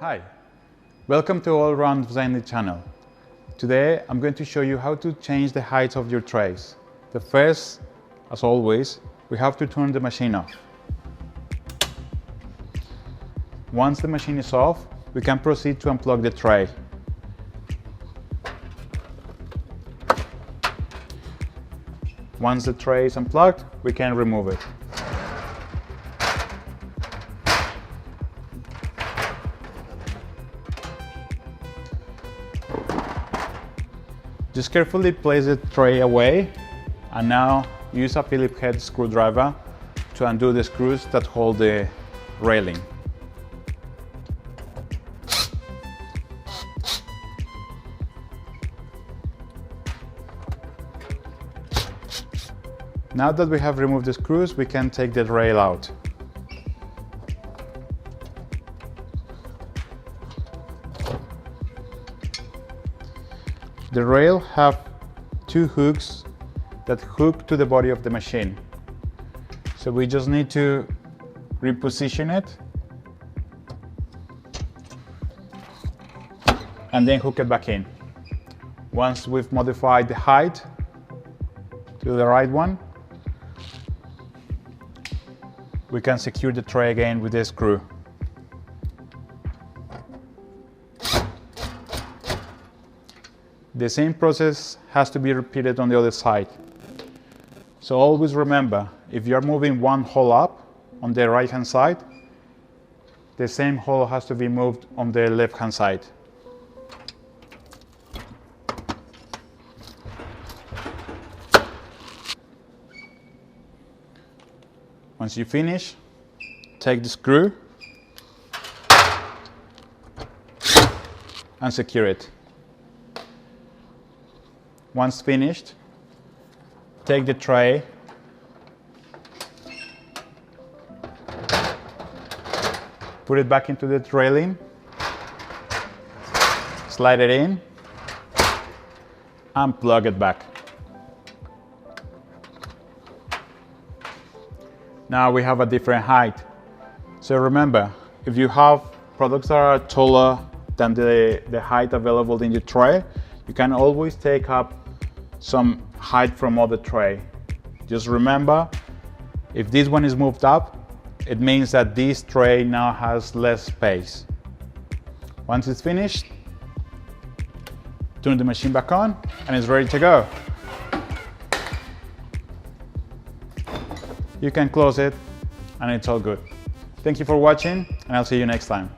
Hi, welcome to All-Round Vending channel. Today I'm going to show you how to change the height of your trays. The first, as always, we have to turn the machine off. Once the machine is off, we can proceed to unplug the tray. Once the tray is unplugged, we can remove it. Just carefully place the tray away and now use a Phillips head screwdriver to undo the screws that hold the railing. Now that we have removed the screws, we can take the rail out. The rail have two hooks that hook to the body of the machine. So we just need to reposition it and then hook it back in. Once we've modified the height to the right one, we can secure the tray again with the screw. The same process has to be repeated on the other side. So always remember, if you're moving one hole up on the right hand side, the same hole has to be moved on the left hand side. Once you finish, take the screw and secure it. Once finished, take the tray, put it back into the railing, slide it in, and plug it back. Now we have a different height. So remember, if you have products that are taller than the height available in your tray, you can always take up some height from other tray. Just remember, if this one is moved up, it means that this tray now has less space. Once it's finished, turn the machine back on and it's ready to go. You can close it and it's all good. Thank you for watching and I'll see you next time.